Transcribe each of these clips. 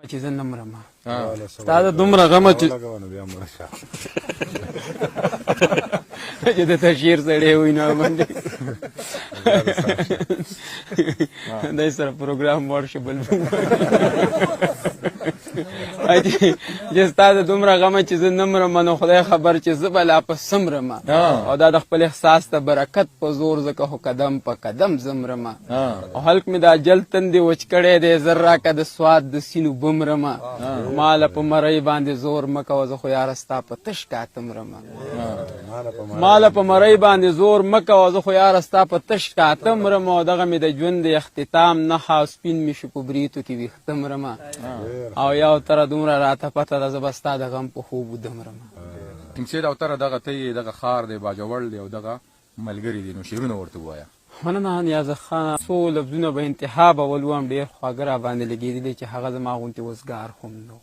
چې زه نه مرم ستا د دومره غمه چې چې د تشهیر سړی وي نو باندې دای سره پروګرام ور شي بل چې ستا د دومره غمه چې زه نه مرم نو خدای خبر چې زه به لا پس مرم او دا د خپل احساس ته برکت په زور ځکه خو قدم په قدم زه مرم او هلک مې دا جل تندې وچ کړی دی زر راکه د سواد د سینو بمرم ماله په مرۍ باندې زور مه کوه زه خو یاره ستا په تش کاته مرم ماله په مرۍ باندې زور مه کوه زه خو یاره ستا په تش کاته مرم او دغه مې د ژوند د اختتام نښه او سپین مې شو په بریتو کې ویښته مرم او یو تره دومره راته پته ده زه به ستا د غم په خوب وده مرم ټینګسید او تره دغه ته دغه ښار دی باجوړ دی او دغه ملګري دي نو شعرونه ورته ووایه مننه نیازه خانه څو لفظونه به انتها به ولوم ډېر خواږه راباندې لګېدلي چې هغه زما غوندې وزګار هم نو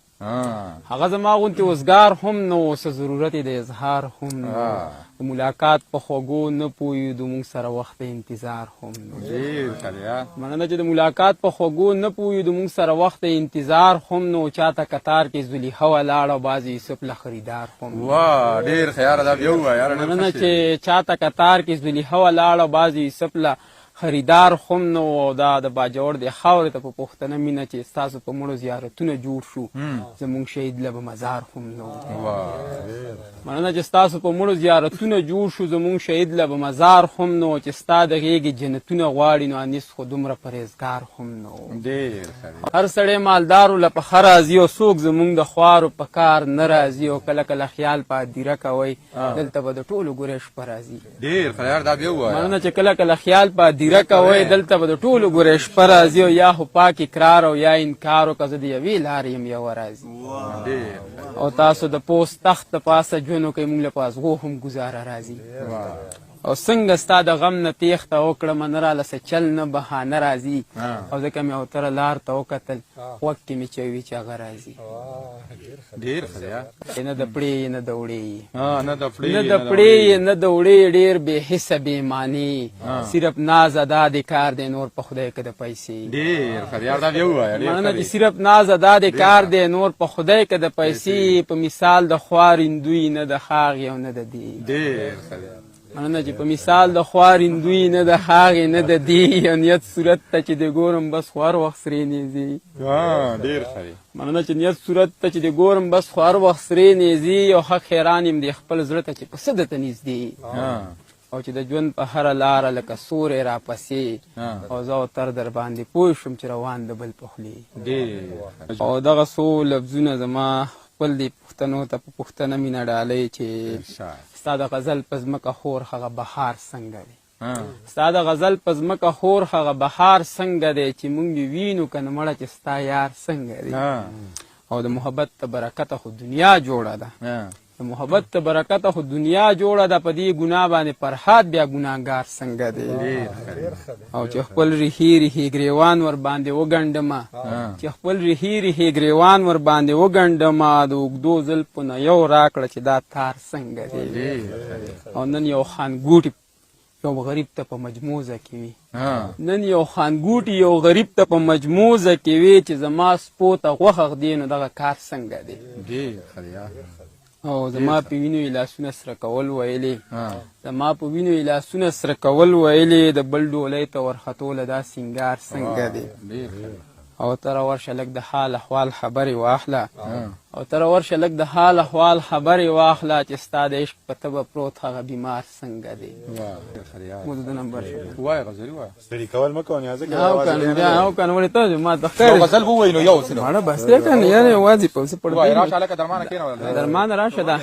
هغه زما غوندې وزګار هم نو څه ضرورت یې د اظهار هم نو د ملاقات په خوږو نه پوهېدو موږ سره وخت انتظار هم نو مننه چې د ملاقات په خوږو نه پوهېدو موږ سره وخت انتظار هم نو چاته کتار کې زلیخه ولاړه او بعضې یوسف له خریدار هم واه ډېر ښه یاره دا بیا ووایه مننه چې چاته کتار کې زلیخه ولاړه او بعضې یوسف له خریدار خم نو او دا د باجوړ د خاورې ته په پښتنه مینه چې ستاسو په مړو زیارتونه جوړ شو زموږ شهید له به مزار خم نو مننه چې ستاسو په مړو زیارتونه جوړ شو زموږ شهید له به مزار خم نو چې ستا د غېږې جنتونه غواړي نو انیس خو دومره پرهیزګار خم نو هر سړی مالدارو له پخه راځي او څوک زموږ د خوارو په کار نه راځي او کله کله خیال په هدیره کوئ دلته به د ټولو ګورې شپه راځي مننه چې کله کله خیال په هدیره کوئ دلته به د ټولو ګورې شپه راځي او یا خو پاک اقرار او یا انکار او که زه د یوې لارې یم یوه راځي او تاسو د پوست تخت د پاسه ژوند وکئ موږ له په ازغو هم ګزاره راځي او څنګه ستا د غم نه تېښته وکړمه نه راله څه چل نه بهانه راځي او ځکه مې اوتره لار ته وکتل غوږ کې مې چوي چې هغه راځي نه د پړې نه د وړې نه د پړې نه د وړې ډېر بې حسه بې معنې صرف ناز ادا د کار دی نور په خدای که د پیسې مننه چې صرف ناز ادا د کار دی نور په خدای که د پیسې په مثال د خوارندوی نه د هاغې او نه د دې مننه چې په مثال د خوارندوی نه د هاغې نه د دې یو نیت صورت ته چې د ګورم بس خو هر وخت سرې نیزي مننه چې نیت صورت ته چې د ګورم بس خو هر وخت سرې نیزي او حق حیران یم د خپل زړه ته چې په څه درته نږدې او چې د ژوند په هره لاره لکه سوری راپسې او زه او تر در باندې پوه شوم چې روان د بل په خولې او دغه څو لفظونه زما خپل دې پښتنو ته په پښتنه مینه ډالۍ چې ستا د غزل په ځمکه خور هغه بهار څنګه دی ستا د غزل په ځمکه خور هغه بهار څنګه دی چې موږ یې وینو که نه مړه چې ستا یار څنګه دی او د محبت ته برکته خو دنیا جوړه ده د محبت ته برکته خو دنیا جوړه ده په دې ګناه باندې فرهاد بیا ګناهګار څنګه دی او چې خپل ریحي ریحي ګریوان ور باندې وګنډمه چې خپل ریحي ریحي ګریوان ور باندې وګنډمه د اوږدو زلفو نه یو راکړه چې دا تار څنګه دی او نن یو خانګوټي یو غریب ته په مجموزه کې وي نن یو خانګوټي یو غریب ته په مجموزه کې وي چې زما سپو ته غوښه ږدي نو دغه کار څنګه دی او زما په وینو یې لاسونه سره کول ویلې زما په وینو یې لاسونه سره کول ویلې د بل ډولۍ ته ورختوله دا سینګار څنګه دی او تره ورشه لږ د حال احوال خبرې واخله او تره ورشه لږ د حال احوال خبرې واخله چې ستا د عشق په تبه پروت هغه بیمار څنګه دی مو د نمبر وایه غزلي وایه ستړي کول مه کوه نیازه او کنه ولې ته ما د خیر غزل ووایي نو یو څه ماړه بس دی کنه یعنې یوازې په څه پړ وایه راشه هلکه درمانه کښېنه درمانه راشه ده